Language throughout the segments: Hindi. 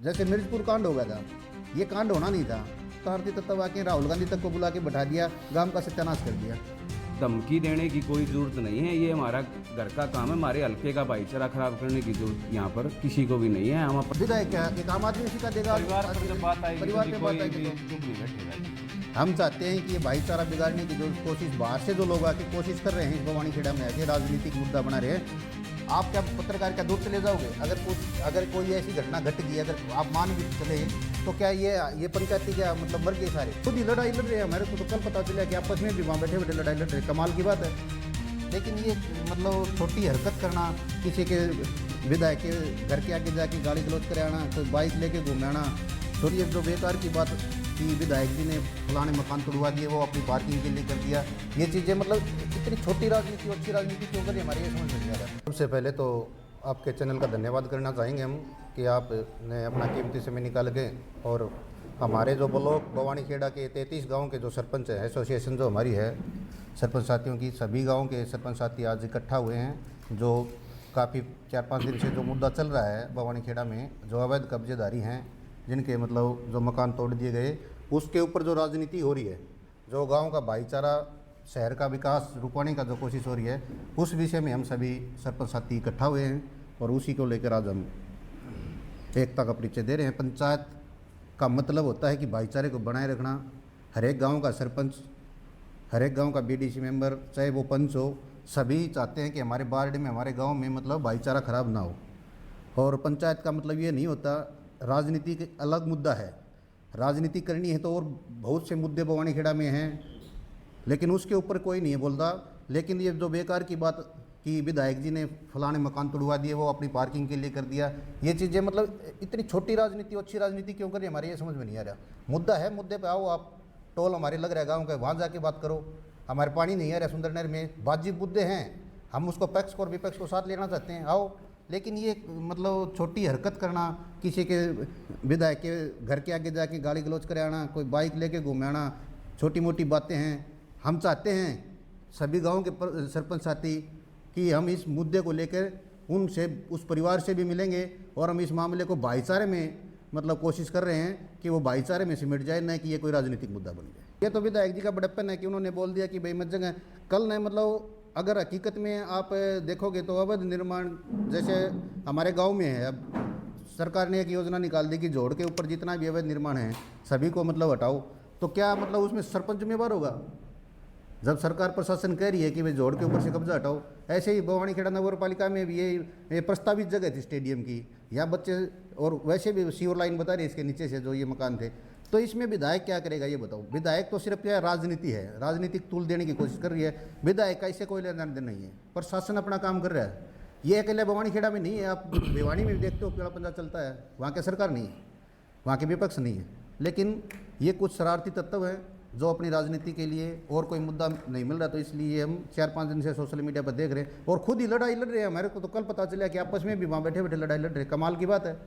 जैसे मिर्जपुर कांड हो गया था, ये कांड होना नहीं था। भारतीय तत्व आके राहुल गांधी तक को बुला के बैठा दिया, गांव का सत्यानाश कर दिया। धमकी देने की कोई जरूरत नहीं है, ये हमारा घर का काम है। हमारे हल्के का भाईचारा खराब करने की जरूरत यहाँ पर किसी को भी नहीं है। हम विधायक क्या एक आम आदमी उसी का देगा, परिवार पर जब बात आएगी परिवार पे बात आएगी चुप नहीं बैठेगा। हम चाहते हैं कि ये भाईचारा बिगाड़ने की जो कोशिश बाहर से जो लोग आके कोशिश कर रहे हैं इस भवानी खेड़ा में आके राजनीतिक मुद्दा बना रहे हैं। आप क्या पत्रकार क्या दूर चले जाओगे? अगर कोई ऐसी घटना घट गई, अगर आप मान भी चले तो क्या ये पंचायती क्या मतलब मर गए सारे? खुद ही लड़ाई लड़ रहे हैं। हमारे को तो कल पता चला कि आपस में भी वहाँ बैठे बैठे लड़ाई लड़ रहे, कमाल की बात है। लेकिन ये मतलब छोटी हरकत करना, किसी के विधायक के घर के आगे जाके गाली गलौज करे आना, कोई बाइक लेके घूमने आना, छोड़िए जो बेकार की बात कि विधायक जी ने फलाने मकान तोड़वा दिए, वो अपनी पार्किंग के लिए कर दिया। ये चीज़ें मतलब इतनी छोटी राजनीति अच्छी राजनीति क्यों करें, हमारे ये समझ में नहीं आ रहा। सबसे पहले तो आपके चैनल का धन्यवाद करना चाहेंगे हम कि आपने अपना कीमती समय निकाल के और हमारे जो ब्लॉक भवानी खेड़ा के 33 गाँव के जो सरपंच है, एसोसिएशन जो हमारी है सरपंच साथियों की, सभी गाँव के सरपंच साथी आज इकट्ठा हुए हैं। जो काफ़ी 4-5 दिन से जो मुद्दा चल रहा है भवानी खेड़ा में, जो अवैध कब्जेदारी हैं, जिनके मतलब जो मकान तोड़ दिए गए, उसके ऊपर जो राजनीति हो रही है, जो गांव का भाईचारा, शहर का विकास रुकवाने का जो कोशिश हो रही है, उस विषय में हम सभी सरपंच साथी इकट्ठा हुए हैं और उसी को लेकर आज हम एकता का परिचय दे रहे हैं। पंचायत का मतलब होता है कि भाईचारे को बनाए रखना। हर एक गाँव का सरपंच, हर एक गाँव का बीडीसी मेंबर, चाहे वो पंच हो, सभी चाहते हैं कि हमारे वार्ड में, हमारे गाँव में मतलब भाईचारा खराब ना हो। और पंचायत का मतलब ये नहीं होता, राजनीति के अलग मुद्दा है। राजनीति करनी है तो और बहुत से मुद्दे भवानी खेड़ा में हैं, लेकिन उसके ऊपर कोई नहीं बोलता। लेकिन ये जो बेकार की बात कि विधायक जी ने फलाने मकान तोड़वा दिए, वो अपनी पार्किंग के लिए कर दिया, ये चीज़ें मतलब इतनी छोटी राजनीति अच्छी राजनीति क्यों करें, हमारे ये समझ में नहीं आ रहा। मुद्दा है, मुद्दे पे आओ। आप टोल हमारे लग रहा है गाँव का, वहाँ जाके बात करो। हमारे पानी नहीं आ रहा सुंदर नहर में, वाजिब मुद्दे हैं, हम उसको पक्ष को और विपक्ष को साथ लेना चाहते हैं, आओ। लेकिन ये मतलब छोटी हरकत करना, किसी के विधायक के घर के आगे जाके गाली गलौज करे आना, कोई बाइक लेके घूमे आना, छोटी मोटी बातें हैं। हम चाहते हैं सभी गाँव के सरपंच साथी कि हम इस मुद्दे को लेकर उनसे, उस परिवार से भी मिलेंगे और हम इस मामले को भाईचारे में मतलब कोशिश कर रहे हैं कि वो भाईचारे में सिमट जाए, न कि ये कोई राजनीतिक मुद्दा बन जाए। ये तो विधायक जी का बड़प्पन है कि उन्होंने बोल दिया कि भाई मत जगह कल ने मतलब अगर हकीकत में आप देखोगे तो अवैध निर्माण जैसे हमारे गांव में है। अब सरकार ने एक योजना निकाल दी कि जोड़ के ऊपर जितना भी अवैध निर्माण है सभी को मतलब हटाओ, तो क्या मतलब उसमें सरपंच जिम्मेवार होगा? जब सरकार प्रशासन कह रही है कि भाई जोड़ के ऊपर से कब्जा हटाओ, ऐसे ही भवानी खेड़ा नगर पालिका में भी ये प्रस्तावित जगह थी स्टेडियम की, यहाँ बच्चे और वैसे भी सीवर लाइन बता रही है इसके नीचे से जो ये मकान थे, तो इसमें विधायक क्या करेगा ये बताओ? विधायक तो सिर्फ क्या राजनीति है, राजनीतिक तूल देने की कोशिश कर रही है। विधायक का इससे कोई लेना देना नहीं है, प्रशासन अपना काम कर रहा है। ये अकेले भवानी खेड़ा में नहीं है, आप भिवानी में भी देखते हो पीड़ा पंजा चलता है, वहाँ की सरकार नहीं है, वहाँ के विपक्ष नहीं है। लेकिन ये कुछ शरारती तत्व हैं जो अपनी राजनीति के लिए, और कोई मुद्दा नहीं मिल रहा तो इसलिए हम 4-5 दिन से सोशल मीडिया पर देख रहे हैं और खुद ही लड़ाई लड़ रहे हैं। हमारे को तो कल पता चला कि आपस में भी वहाँ बैठे बैठे लड़ाई लड़ रहे, कमाल की बात है।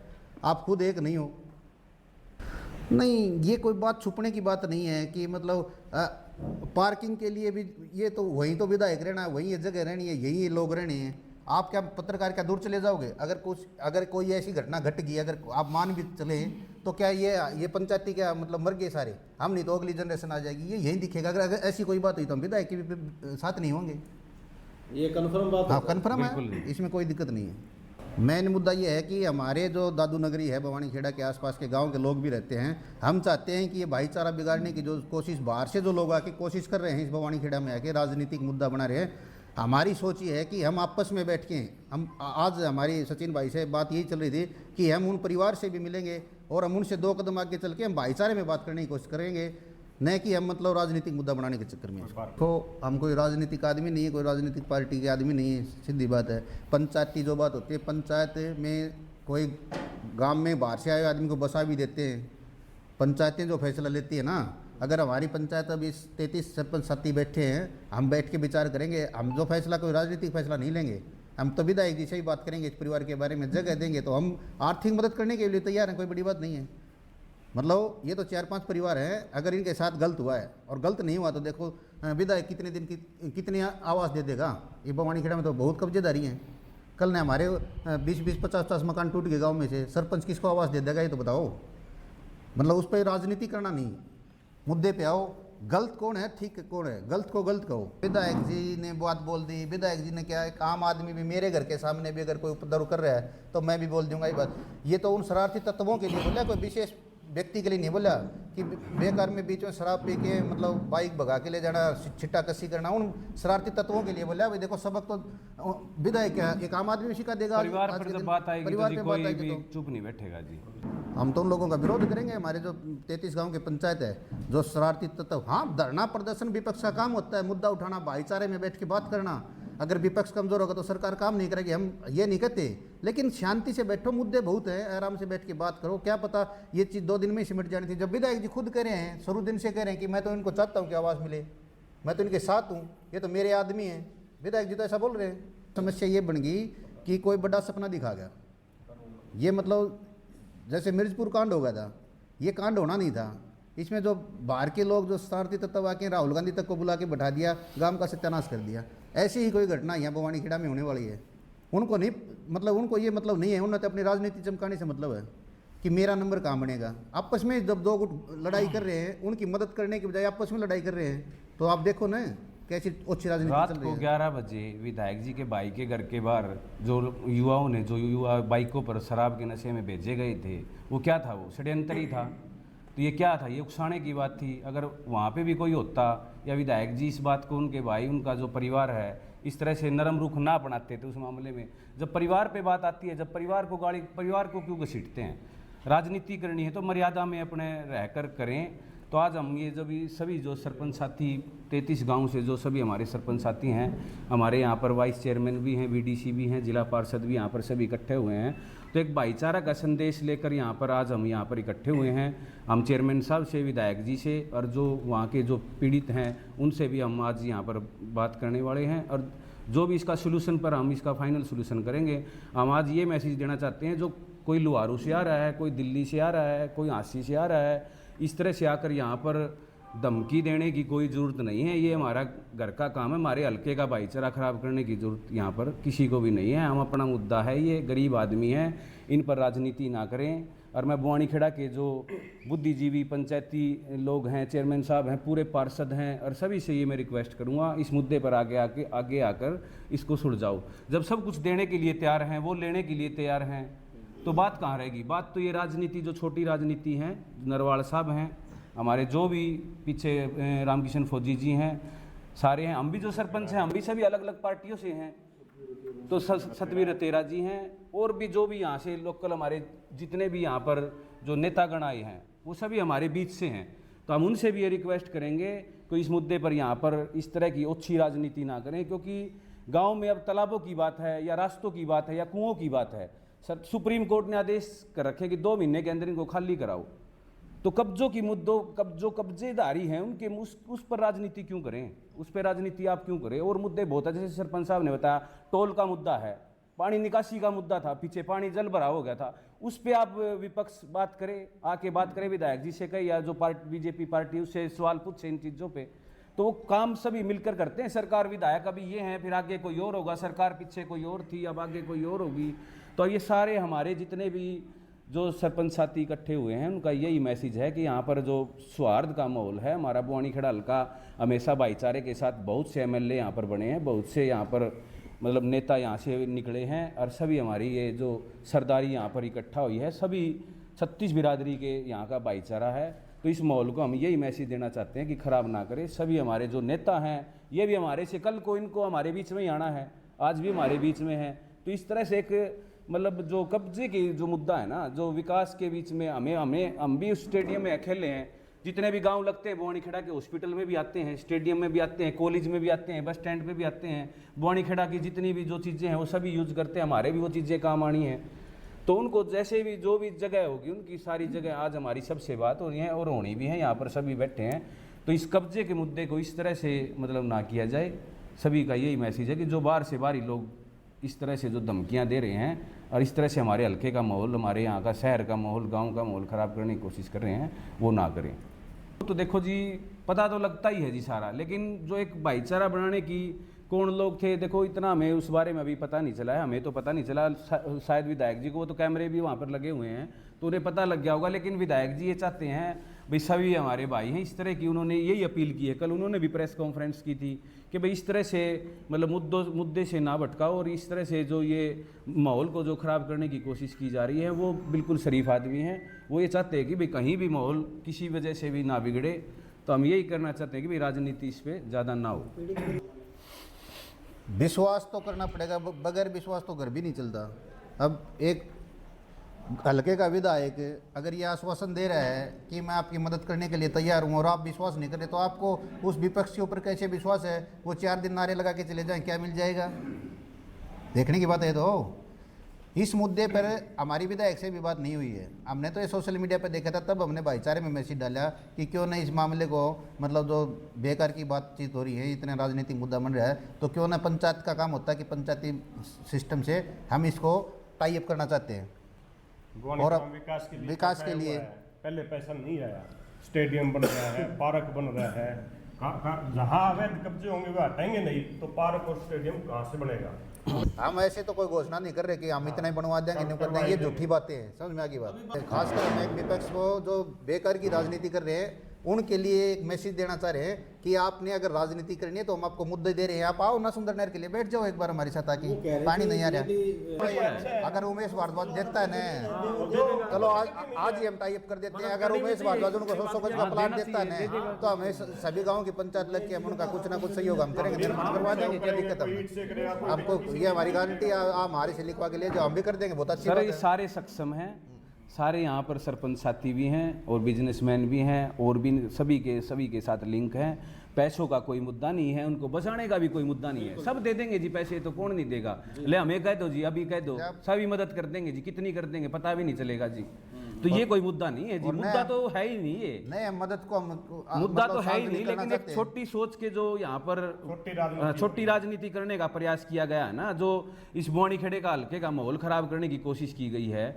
आप खुद एक नहीं हो। नहीं, ये कोई बात छुपने की बात नहीं है कि मतलब पार्किंग के लिए भी ये तो वहीं तो विधायक रहना है, वहीं ये जगह रहनी है, यही लोग रहने हैं। आप क्या पत्रकार क्या दूर चले जाओगे? अगर कोई ऐसी घटना घट गई, अगर आप मान भी चले तो क्या ये पंचायती क्या मतलब मर गए सारे? हम नहीं तो अगली जनरेशन आ जाएगी, ये यहीं दिखेगा। अगर ऐसी कोई बात हुई तो हम विधायक के भी साथ नहीं होंगे। ये कन्फर्म बात है? हाँ कन्फर्म है, इसमें कोई दिक्कत नहीं है। मेन मुद्दा ये है कि हमारे जो दादू नगरी है, भवानी खेड़ा के आसपास के गांव के लोग भी रहते हैं। हम चाहते हैं कि ये भाईचारा बिगाड़ने की जो कोशिश बाहर से जो लोग आके कोशिश कर रहे हैं इस भवानी खेड़ा में आके राजनीतिक मुद्दा बना रहे हैं। हमारी सोच ये है कि हम आपस में बैठ के, हम आज हमारी सचिन भाई से बात यही चल रही थी कि हम उन परिवार से भी मिलेंगे और हम उनसे 2 कदम आगे चल के हम भाईचारे में बात करने की कोशिश करेंगे, न कि हम मतलब राजनीतिक मुद्दा बनाने के चक्कर में। तो हम कोई राजनीतिक आदमी नहीं है, कोई राजनीतिक पार्टी के आदमी नहीं है, सीधी बात है। पंचायत की जो बात होती है, पंचायत में कोई गांव में बाहर से आए आदमी को बसा भी देते हैं। पंचायतें जो फैसला लेती है ना, अगर हमारी पंचायत अब इस 33 सरपंच साथी बैठे हैं, हम बैठ के विचार करेंगे, हम जो फैसला कोई राजनीतिक फैसला नहीं लेंगे, हम तो विधायक जी से ही बात करेंगे, इस परिवार के बारे में जगह देंगे तो हम आर्थिक मदद करने के लिए तैयार हैं, कोई बड़ी बात नहीं है। मतलब ये तो 4-5 परिवार हैं, अगर इनके साथ गलत हुआ है और गलत नहीं हुआ तो देखो विधायक कितने दिन की कितनी आवाज़ दे देगा। ये भवानी खेड़ा में तो बहुत कब्जेदारी हैं, कल ने हमारे 20-50 मकान टूट गए गांव में से, सरपंच किसको आवाज़ दे देगा ये तो बताओ। मतलब उस पर राजनीति करना नहीं, मुद्दे पे आओ। गलत कौन है, ठीक कौन है, गलत को गलत कहो। विधायक जी ने बात बोल दी, विधायक जी ने क्या, एक आम आदमी भी मेरे घर के सामने भी अगर कोई उपद्रव कर रहा है तो मैं भी बोल दूंगा ये बात। ये तो उन शरारती तत्वों के लिए बोला, कोई विशेष व्यक्ति के लिए नहीं बोला कि बेकार में बीच में शराब पी के मतलब बाइक भगा के ले जाना, छिट्टा कसी करना, उन शरारती तत्वों के लिए बोला। भाई देखो सबक तो विधायक क्या एक आम आदमी सिखा देगा। परिवार पर जब बात आएगी तो जी कोई भी तो चुप नहीं बैठेगा जी। हम तो उन लोगों का विरोध करेंगे। हमारे जो 33 गांव की पंचायत है, जो शरारती तत्व, हाँ धरना प्रदर्शन विपक्ष का काम होता है, मुद्दा उठाना, भाईचारे में बैठ के बात करना। अगर विपक्ष कमजोर होगा तो सरकार काम नहीं करेगी, हम ये नहीं कहते, लेकिन शांति से बैठो, मुद्दे बहुत हैं, आराम से बैठ के बात करो। क्या पता ये चीज़ 2 दिन में ही सिमट जानी थी। जब विधायक जी खुद कह रहे हैं, शुरू दिन से कह रहे हैं कि मैं तो इनको चाहता हूँ कि आवाज़ मिले, मैं तो इनके साथ हूँ, ये तो मेरे आदमी हैं, विधायक जी तो ऐसा बोल रहे हैं। समस्या ये बन गई कि कोई बड़ा सपना दिखा गया। ये मतलब जैसे मिर्जपुर कांड हो गया था, ये कांड होना नहीं था। इसमें जो बाहर के लोग जो शरारती तत्व आके राहुल गांधी तक को बुला के बैठा दिया, गांव का सत्यानाश कर दिया। ऐसी ही कोई घटना यहाँ बवानी खेड़ा में होने वाली है। उनको नहीं, मतलब उनको ये मतलब नहीं है, उन्हें तो अपनी राजनीति चमकाने से मतलब है कि मेरा नंबर कहाँ बनेगा। आपस में जब 2 गुट लड़ाई कर रहे हैं, उनकी मदद करने के बजाय आपस में लड़ाई कर रहे हैं, तो आप देखो ना कैसी अच्छी राजनीति रात चल रही को है। 11 बजे विधायक जी के भाई के घर के बाहर जो युवाओं ने, जो युवा बाइकों पर शराब के नशे में भेजे गए थे, वो क्या था, वो षड्यंत्र ही था। तो ये क्या था, ये उकसाने की बात थी। अगर वहाँ पे भी कोई होता या विधायक जी इस बात को उनके भाई, उनका जो परिवार है, इस तरह से नरम रुख ना अपनाते थे उस मामले में। जब परिवार पे बात आती है, जब परिवार को गाली, परिवार को क्यों घसीटते हैं। राजनीति करनी है तो मर्यादा में अपने रहकर करें। तो आज हम ये जब सभी जो सरपंच साथी 33 गांव से जो सभी हमारे सरपंच साथी हैं, हमारे यहाँ पर वाइस चेयरमैन भी हैं, वीडीसी भी हैं, जिला पार्षद भी यहाँ पर सभी इकट्ठे हुए हैं। तो एक भाईचारा का संदेश लेकर यहाँ पर आज हम यहाँ पर इकट्ठे हुए हैं। हम चेयरमैन साहब से, विधायक जी से और जो वहाँ के जो पीड़ित हैं उनसे भी हम आज यहाँ पर बात करने वाले हैं। और जो भी इसका सोल्यूशन पर हम इसका फाइनल सोल्यूशन करेंगे। हम आज ये मैसेज देना चाहते हैं, जो कोई लुहारू से आ रहा है, कोई दिल्ली से आ रहा है, कोई आसी से आ रहा है, इस तरह से आकर यहाँ पर धमकी देने की कोई ज़रूरत नहीं है। ये हमारा घर का काम है, हमारे हल्के का भाईचारा ख़राब करने की ज़रूरत यहाँ पर किसी को भी नहीं है। हम अपना मुद्दा है, ये गरीब आदमी हैं, इन पर राजनीति ना करें। और मैं बवानी खेड़ा के जो बुद्धिजीवी पंचायती लोग हैं, चेयरमैन साहब हैं, पूरे पार्षद हैं, और सभी से ये मैं रिक्वेस्ट करूँगा, इस मुद्दे पर आगे आकर इसको सुलझाओ। जब सब कुछ देने के लिए तैयार हैं, वो लेने के लिए तैयार हैं, तो बात कहाँ रहेगी। बात तो ये राजनीति, जो छोटी राजनीति है, नरवाल साहब हैं, हमारे जो भी पीछे रामकिशन फौजी जी हैं, सारे हैं, हम भी जो सरपंच हैं, हम भी सभी अलग अलग पार्टियों से हैं। तो सतवीर तेरा जी हैं, और भी जो भी यहाँ से लोकल हमारे जितने भी यहाँ पर जो नेतागण आए हैं, वो सभी हमारे बीच से हैं। तो हम उनसे भी ये रिक्वेस्ट करेंगे कि इस मुद्दे पर यहाँ पर इस तरह की ओछी राजनीति ना करें, क्योंकि गाँव में अब तालाबों की बात है, या रास्तों की बात है, या कुओं की बात है। सर, सुप्रीम कोर्ट ने आदेश कर रखे कि 2 महीने के अंदर इनको खाली कराओ। तो कब्जों की मुद्दों, जो कब्जेदारी हैं उनके उस पर राजनीति क्यों करें, उस पर राजनीति आप क्यों करें। और मुद्दे बहुत है, जैसे सरपंच साहब ने बताया, टोल का मुद्दा है, पानी निकासी का मुद्दा था, पीछे पानी जल भरा हो गया था, उस पर आप विपक्ष बात करें, आके बात करें, विधायक जी से कहे, या जो बीजेपी पार्टी उससे सवाल पूछे इन चीज़ों पर। तो वो काम सभी मिलकर करते हैं। सरकार विधायक अभी ये हैं, फिर आगे कोई और होगा, सरकार पीछे कोई और थी, अब आगे कोई और होगी। तो ये सारे हमारे जितने भी जो सरपंच साथी इकट्ठे हुए हैं, उनका यही मैसेज है कि यहाँ पर जो सौहार्द का माहौल है, हमारा बवानी खेड़ा हल्का हमेशा भाईचारे के साथ, बहुत से एमएलए यहाँ पर बने हैं, बहुत से यहाँ पर मतलब नेता यहाँ से निकले हैं, और सभी हमारी ये जो सरदारी यहाँ पर इकट्ठा हुई है, सभी 36 बिरादरी के यहाँ का भाईचारा है। तो इस माहौल को हम यही मैसेज देना चाहते हैं कि ख़राब ना करें। सभी हमारे जो नेता हैं, ये भी हमारे से, कल को इनको हमारे बीच में ही आना है, आज भी हमारे बीच में है। तो इस तरह से एक मतलब जो कब्जे की जो मुद्दा है ना, जो विकास के बीच में हम भी उस स्टेडियम में अकेले हैं। जितने भी गांव लगते हैं बवानी खेड़ा के, हॉस्पिटल में भी आते हैं, स्टेडियम में भी आते हैं, कॉलेज में भी आते हैं, बस स्टैंड पे भी आते हैं। बवानी खेड़ा की जितनी भी जो चीज़ें हैं वो सभी यूज करते हैं, हमारे भी वो चीज़ें काम आनी हैं। तो उनको जैसे भी जो भी जगह होगी, उनकी सारी जगह आज हमारी सबसे बात हो रही है और होनी भी है, यहाँ पर सभी बैठे हैं। तो इस कब्जे के मुद्दे को इस तरह से मतलब ना किया जाए। सभी का यही मैसेज है कि जो बाहर से बाहरी लोग इस तरह से जो धमकियां दे रहे हैं और इस तरह से हमारे हल्के का माहौल, हमारे यहाँ का शहर का माहौल, गांव का माहौल ख़राब करने की कोशिश कर रहे हैं, वो ना करें। तो देखो जी, पता तो लगता ही है जी सारा, लेकिन जो एक भाईचारा बनाने की कौन लोग थे देखो, इतना हमें उस बारे में अभी पता नहीं चला है, हमें तो पता नहीं चला, शायद विधायक जी को, वो तो कैमरे भी वहाँ पर लगे हुए हैं तो उन्हें पता लग गया होगा। लेकिन विधायक जी ये चाहते हैं भाई सभी हमारे भाई हैं, इस तरह की उन्होंने यही अपील की है। कल उन्होंने भी प्रेस कॉन्फ्रेंस की थी कि भाई इस तरह से मतलब मुद्दे से ना भटकाओ, और इस तरह से जो ये माहौल को जो ख़राब करने की कोशिश की जा रही है, वो बिल्कुल शरीफ आदमी हैं, वो ये चाहते हैं कि भाई कहीं भी माहौल किसी वजह से भी ना बिगड़े। तो हम यही करना चाहते हैं कि भाई राजनीति इस पर ज़्यादा ना हो। विश्वास तो करना पड़ेगा, बगैर विश्वास तो घर भी नहीं चलता। अब एक हल्के का विधायक अगर ये आश्वासन दे रहा है कि मैं आपकी मदद करने के लिए तैयार हूँ और आप विश्वास नहीं कर रहे, तो आपको उस विपक्ष के ऊपर कैसे विश्वास है? वो 4 दिन नारे लगा के चले जाएं, क्या मिल जाएगा? देखने की बात है। तो इस मुद्दे पर हमारी विधायक से भी बात नहीं हुई है। हमने तो ये सोशल मीडिया पर देखा था, तब हमने भाईचारे में मैसेज डाला कि क्यों नहीं इस मामले को, मतलब जो बेकार की बातचीत हो रही है, इतना राजनीतिक मुद्दा बन रहा है, तो क्यों ना पंचायत का काम होता है कि पंचायती सिस्टम से हम इसको टाई अप करना चाहते हैं। और अब विकास के लिए पहले पैसा नहीं आया, स्टेडियम बन रहा है, पार्क बन रहा है, जहाँ अवैध कब्जे होंगे वो हटाएंगे नहीं, तो पार्क और स्टेडियम कहाँ से बनेगा? हम ऐसे तो कोई घोषणा नहीं कर रहे कि हम इतना ही बनवा देंगे, नहीं कर देंगे, ये झूठी बातें हैं। समझ में आ गई बात? खासकर हम एक विपक्ष को जो बेकार की राजनीति कर रहे हैं उनके लिए एक मैसेज देना चाह रहे हैं कि आपने अगर राजनीति करनी है तो हम आपको मुद्दे दे रहे हैं, आप आओ ना सुंदर नहर के लिए बैठ जाओ एक बार हमारे साथ आके, पानी नहीं आ रहा। अगर उमेश भारद्वाज देता है ना, चलो आज ही हम टाई अप कर देते हैं। अगर उमेश भारद्वाज उनको 100 गज का प्लाट देता है ना, तो हमें सभी गाँव की पंचायत लग के हम उनका कुछ ना कुछ सहयोग हम करेंगे, निर्माण करवा देंगे, क्या दिक्कत है? आपको ये हमारी गारंटी आप हमारे से लिखवा के ले जाओ, हम भी कर देंगे। बहुत अच्छी बात है। सारे सक्षम हैं, सारे यहाँ पर सरपंच साथी भी हैं और बिजनेसमैन भी हैं, और भी सभी के साथ लिंक हैं। पैसों का कोई मुद्दा नहीं है, उनको बचाने का भी कोई मुद्दा नहीं है, सब दे देंगे जी पैसे, तो कौन नहीं देगा? ले हमें कह दो जी, अभी कह दो, सभी मदद कर देंगे जी, कितनी कर देंगे पता भी नहीं चलेगा जी। तो ये कोई मुद्दा नहीं है जी, मुद्दा तो है ही नहीं, ये नहीं मदद को मुद्दा तो है ही नहीं। लेकिन एक छोटी सोच के जो यहाँ पर छोटी राजनीति करने का प्रयास किया गया है ना, जो इस बोआनीखेड़े का हल्के का माहौल खराब करने की कोशिश की गई है,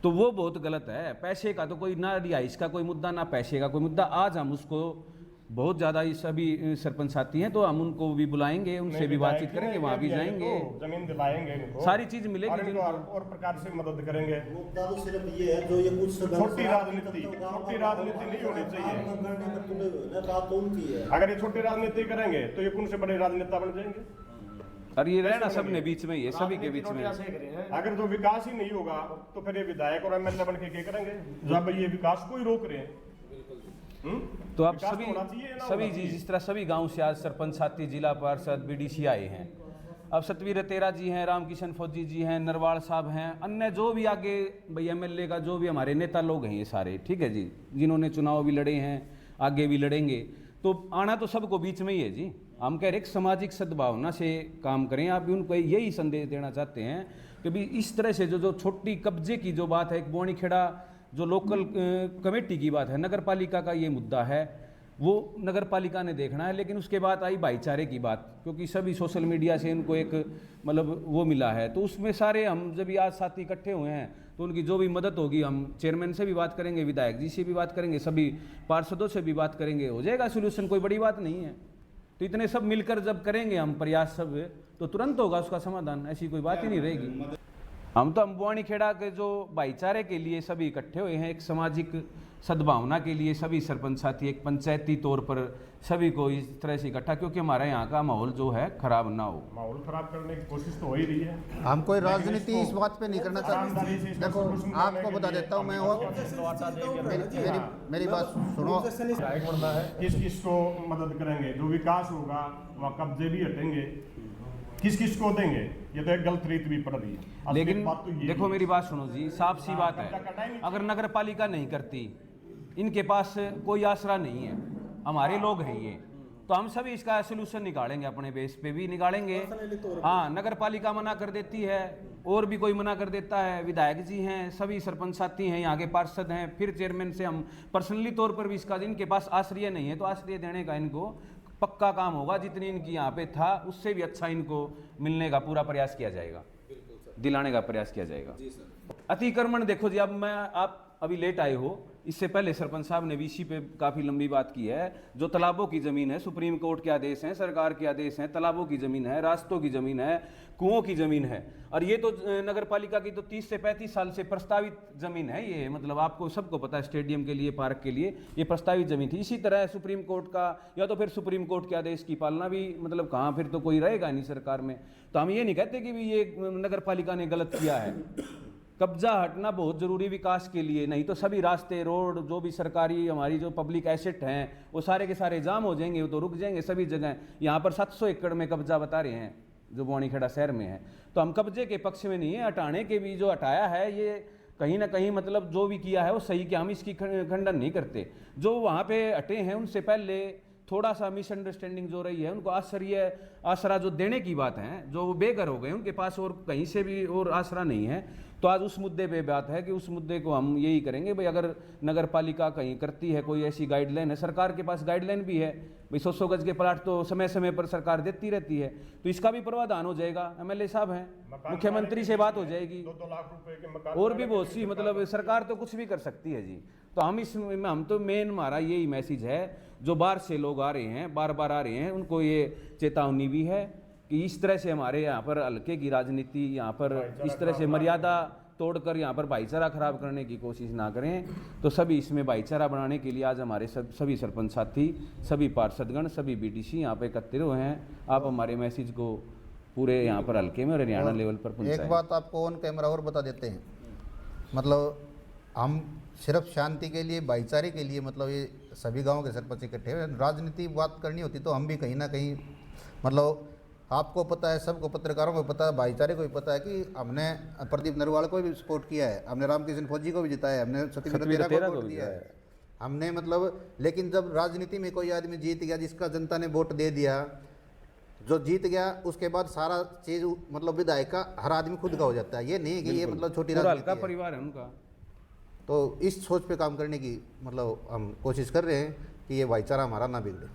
तो वो बहुत गलत है। पैसे का तो कोई ना रिहाइश का कोई मुद्दा, ना पैसे का कोई मुद्दा। आज हम उसको बहुत ज़्यादा इस सभी सरपंच साथी हैं, तो हम उनको भी बुलाएंगे, उनसे भी बातचीत करेंगे, वहाँ भी जाएंगे, जमीन दिलाएंगे इनको, सारी चीज मिलेगी, और प्रकार से मदद करेंगे। मुद्दा तो सिर्फ ये है जो ये कुछ छोटी राजनीति नहीं होनी चाहिए। बात तो उनकी है। अगर ये छोटी राजनीति करेंगे तो ये कौन से बड़े राजनेता बन जाएंगे? और ये रहना सबने बीच में ही है, सभी के बीच में। अगर जो विकास ही नहीं होगा तो फिर ये विधायक और एमएलए बन के क्या करेंगे जब ये विकास को ही रोक रहे हैं? तो आप सभी जी, जिस तरह सभी गांव से आज सरपंच साथी, जिला पार्षद, बीडीसी आए हैं, अब सतवीर तेरा जी हैं, रामकिशन फौजी जी हैं, नरवाल साहब हैं, अन्य जो भी आगे भाई एमएलए का जो भी हमारे नेता लोग हैं, ये सारे ठीक है जी, जिन्होंने चुनाव भी लड़े हैं, आगे भी लड़ेंगे, तो आना तो सबको बीच में ही है जी। हम कह रहे एक सामाजिक सद्भावना से काम करें। आप भी उनको यही संदेश देना चाहते हैं कि भी इस तरह से जो छोटी कब्जे की जो बात है, एक बोआनीखेड़ा जो लोकल कमेटी की बात है, नगर पालिका का ये मुद्दा है, वो नगर पालिका ने देखना है। लेकिन उसके बाद आई भाईचारे की बात, क्योंकि सभी सोशल मीडिया से इनको एक मतलब वो मिला है, तो उसमें सारे हम जब आज साथी इकट्ठे हुए हैं तो उनकी जो भी मदद होगी, हम चेयरमैन से भी बात करेंगे, विधायक जी से भी बात करेंगे, सभी पार्षदों से भी बात करेंगे, हो जाएगा सोल्यूशन, कोई बड़ी बात नहीं है। तो इतने सब मिलकर जब करेंगे हम प्रयास सब, तो तुरंत होगा उसका समाधान, ऐसी कोई बात ही नहीं रहेगी। हम तो बोआनीखेड़ा के जो भाईचारे के लिए सभी इकट्ठे हुए हैं, एक सामाजिक सद्भावना के लिए सभी सरपंच साथी, एक पंचायती तौर पर सभी को इस तरह से इकट्ठा, क्योंकि हमारे यहाँ का माहौल जो है खराब ना हो। माहौल खराब करने की कोशिश तो हो ही रही है। हम कोई राजनीति इस बात पे नहीं करना चाहते। देखो आपको बता देता हूँ मैं, और मेरी बात सुनो, किस किस को मदद करेंगे, जो विकास होगा वहाँ कब्जे भी हटेंगे, किस किस को देंगे, ये तो एक गलत रीत भी पड़ रही है। लेकिन तो देखो मेरी बात सुनो जी, साफ सी बात है, अगर नगर पालिका नहीं करती, इनके पास कोई आसरा नहीं है, हमारे लोग हैं ये, तो हम सभी इसका सोल्यूशन निकालेंगे, अपने बेस पे भी निकालेंगे। हाँ, नगर पालिका मना कर देती है, और भी कोई मना कर देता है, विधायक जी हैं, सभी सरपंच साथी हैं, यहाँ के पार्षद हैं, फिर चेयरमैन से हम पर्सनली तौर पर भी इसका, इनके पास आश्रय नहीं है तो आश्रय देने का इनको पक्का काम होगा, जितनी इनकी यहाँ पे था उससे भी अच्छा इनको मिलने का पूरा प्रयास किया जाएगा, दिलाने का प्रयास किया जाएगा। अतिक्रमण देखो जी, अब मैं आप अभी लेट आए हो, इससे पहले सरपंच साहब ने वीसी पे काफ़ी लंबी बात की है। जो तालाबों की ज़मीन है, सुप्रीम कोर्ट के आदेश हैं, सरकार के आदेश हैं, तालाबों की ज़मीन है, रास्तों की ज़मीन है, कुओं की ज़मीन है, और ये तो नगर पालिका की तो 30 से 35 साल से प्रस्तावित ज़मीन है। ये मतलब आपको सबको पता है, स्टेडियम के लिए, पार्क के लिए ये प्रस्तावित ज़मीन थी। इसी तरह सुप्रीम कोर्ट का, या तो फिर सुप्रीम कोर्ट के आदेश की पालना भी मतलब कहाँ, फिर तो कोई रहेगा नहीं सरकार में। तो हम ये नहीं कहते कि भी ये नगर पालिका ने गलत किया है। कब्जा हटना बहुत ज़रूरी विकास के लिए, नहीं तो सभी रास्ते, रोड, जो भी सरकारी हमारी जो पब्लिक एसेट हैं वो सारे के सारे जाम हो जाएंगे, वो तो रुक जाएंगे सभी जगह। यहाँ पर 700 एकड़ में कब्जा बता रहे हैं जो बवानीखेड़ा शहर में है। तो हम कब्जे के पक्ष में नहीं है, हटाने के भी जो हटाया है ये कहीं ना कहीं मतलब जो भी किया है वो सही किया, हम इसकी खंडन नहीं करते। जो वहाँ पे हटे हैं उनसे पहले थोड़ा सा मिसअंडरस्टैंडिंग जो रही है, उनको आसरा जो देने की बात है, जो वो बेघर हो गए, उनके पास और कहीं से भी और आसरा नहीं है, तो आज उस मुद्दे पे बात है कि उस मुद्दे को हम यही करेंगे भाई, अगर नगर पालिका कहीं करती है कोई ऐसी गाइडलाइन है, सरकार के पास गाइडलाइन भी है भाई, 100 गज के प्लाट तो समय समय पर सरकार देती रहती है, तो इसका भी प्रावधान हो जाएगा। MLA साहब हैं, मुख्यमंत्री से बात हो जाएगी, 2-2 लाख रुपए के मकान और भी बहुत सी मतलब सरकार तो कुछ भी कर सकती है जी। तो हम तो मेन हमारा यही मैसेज है, जो बाहर से लोग आ रहे हैं, बार बार आ रहे हैं, उनको ये चेतावनी भी है कि इस तरह से हमारे यहाँ पर हल्के की राजनीति, यहाँ पर इस तरह से मर्यादा तोड़कर यहाँ पर भाईचारा खराब करने की कोशिश ना करें। तो सभी इसमें भाईचारा बनाने के लिए आज हमारे सभी सरपंच साथी, सभी पार्षदगण, सभी BDC यहाँ पे एकत्रित हुए हैं। आप हमारे मैसेज को पूरे यहाँ पर हल्के में और हरियाणा लेवल पर पहुँचाएं। एक बात आपको ऑन कैमरा और बता देते हैं, मतलब हम सिर्फ शांति के लिए, भाईचारे के लिए, मतलब ये सभी गांव के सरपंच इकट्ठे हुए, राजनीति बात करनी होती तो हम भी कहीं ना कहीं, मतलब आपको पता है, सबको पत्रकारों को पता है, भाईचारे को भी पता है कि हमने प्रदीप नरवाल को भी सपोर्ट किया है, हमने रामकिशन फौजी को भी जिताया है, हमने सत्यवीर तेरा को वोट दिया है हमने, मतलब। लेकिन जब राजनीति में कोई आदमी जीत गया, जिसका जनता ने वोट दे दिया, जो जीत गया, उसके बाद सारा चीज़ मतलब विधायक का हर आदमी खुद का हो जाता है। ये नहीं है कि ये मतलब छोटी राजनीति हल्का परिवार है उनका। तो इस सोच पे काम करने की मतलब हम कोशिश कर रहे हैं कि ये भाईचारा हमारा ना बिगड़े।